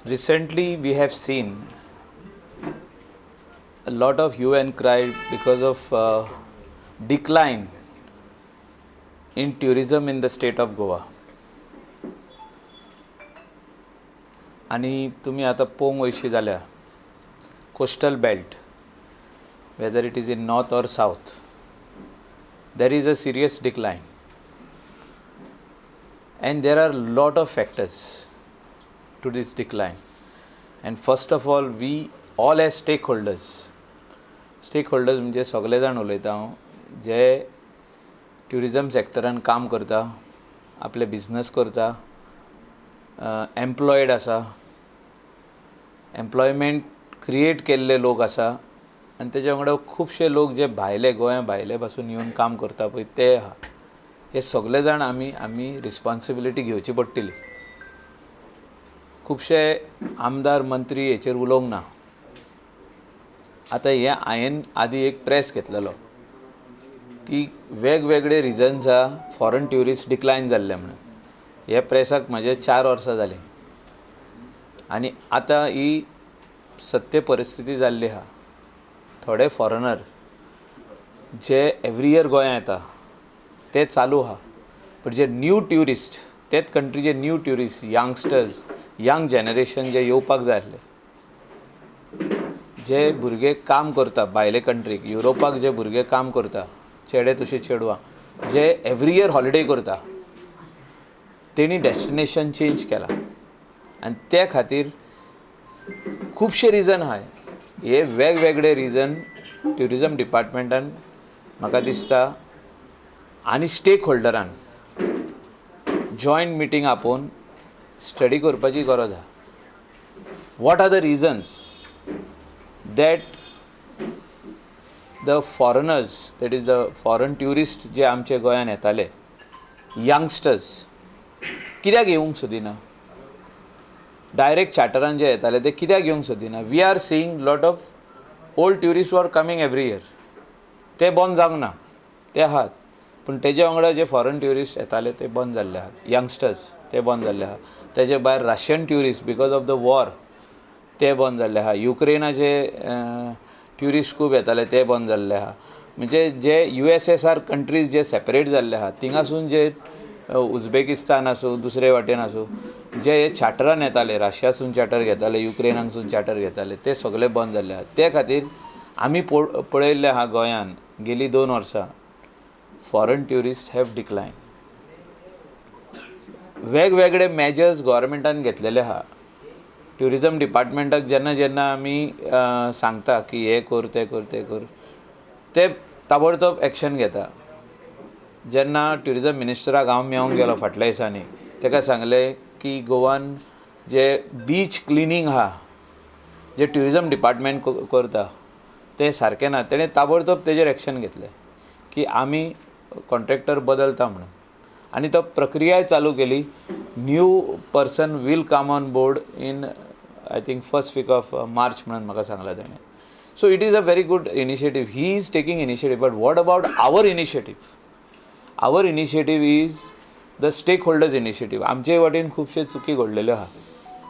Recently, we have seen a lot of hue and cry because of decline in tourism in the state of Goa. आणि तुम्ही आता पोंग वयशी जाल्या coastal belt, whether it is in north or south, there is a serious decline. And there are a lot of factors to this decline. And first of all, we all as stakeholders म्हणजे सगळे जाण उलयता हांव जे tourism सॅक्टरान काम करता, आपले business करता, एम्प्लॉयड आसा, एम्प्लॉयमेंट क्रिएट केल्ले लोक आसा, आनी तेज्या वांगडा खुबशे लोक जे भायले गोंया भायले पासून येवन काम करता पळय ते आहा. हे सगळे जाण आमी रिस्पॉन्सिबिलिटी घेवची पडटली. खुबशे आमदार मंत्री हेचेर उलोवंक ना. आतां हे हांवें आदी एक प्रेस घेतलेलो की वेगवेगळे रिजन्स आहा फॉरेन ट्युरिस्ट डिक्लायन जाल्ले म्हणून. हे प्रेसाक म्हाजे 4 वर्सां जालीं आनी आतां ही सत्य परिस्थिती जाल्ली आहा. थोडे फॉरेनर जे एवरी इयर गोंया येता ते चालू आहा, बट जे न्यू ट्युरिस्ट तेच कंट्रीचे new tourist youngsters young generation जे येवपाक जाय आसले, जे भुरगे काम करता भायले कंट्रीक युरोपाक, जे भुरगे काम करता चेडे तशे चेडवां जे एवरी इयर हॉलिडे करता, तेणी डेस्टिनेशन चेंज केला. आनी ते खातीर खुबशे रिजन आहाय. हे वेगवेगळे रिजन ट्युरिजम डिपार्टमेंटान म्हाका दिसता आनी स्टेक होल्डरान जॉयंट मिटींग आपोवन स्टडी करपाची गरज आहा. What are the reasons that the foreigners, that is the foreign tourist जे आमचे गोंयान येताले यंगस्टर्स कित्याक येवंक सोदिना? डायरेक्ट चार्टरान जे येताले ते कित्याक येवंक सोदिना? We are seeing lot of old tourist are coming every year. ते बंद जावंक ना, ते आहात, पूण तेजे वांगडा जे फॉरेन ट्युरिस्ट येताले ते बंद जाल्ले आहात. यंगस्टर्स ते बंद जाल्ले आहा. तेजे भायर Russian tourist because of the war ते बंद जाल्ले आहा. युक्रेनाचे ट्युरिस्ट खूब येताले ते बंद जाल्ले आहा. म्हणजे जे USSR कंट्रीज जे सेपरेट जाल्ले आहात थिंगासून जे उझबेकिस्तान आसूं दुसरे वाटेन आसूं जे चार्टरान येताले, रशियासून चार्टर घेताले, युक्रेनासून चार्टर घेताले, ते सगळे बंद जाल्ले आहात. ते खातीर आमी पळयल्लें आहा गोंयान गेलीं 2 वर्सां फॉरेन ट्युरिस्ट हॅव डिक्लायन. वेगवेगळे मेजर्स गव्हर्मेंटान घेतलेले आहा. ट्युरिजम डिपार्टमेंटाक जेन्ना जेन्ना आमी सांगता की हे कर ते कर ते कर, ते ताबडतोब एक्शन घेता. जेन्ना ट्युरिजम मिनिस्टराक हांव मेळोंक गेलो फाटल्या दिसांनी, ताका सांगलें की गोवान जे बीच क्लिनींग आहा जे ट्युरिजम डिपार्टमेंट करता ते सारकें ना. तेणें ताबडतोब तेजेर एक्शन घेतलें की आमी कॉन्ट्रॅक्टर बदलता म्हणून, आनी तो प्रक्रियाय चालू केली. New person will come on board in I think first week of March म्हणून म्हाका सांगला तेणें. So it is a very good initiative. He is taking initiative. But what about our initiative? Our initiative is the stakeholders initiative. आमचे वाटेन खुबशे चुकी घडलेल्यो आहा.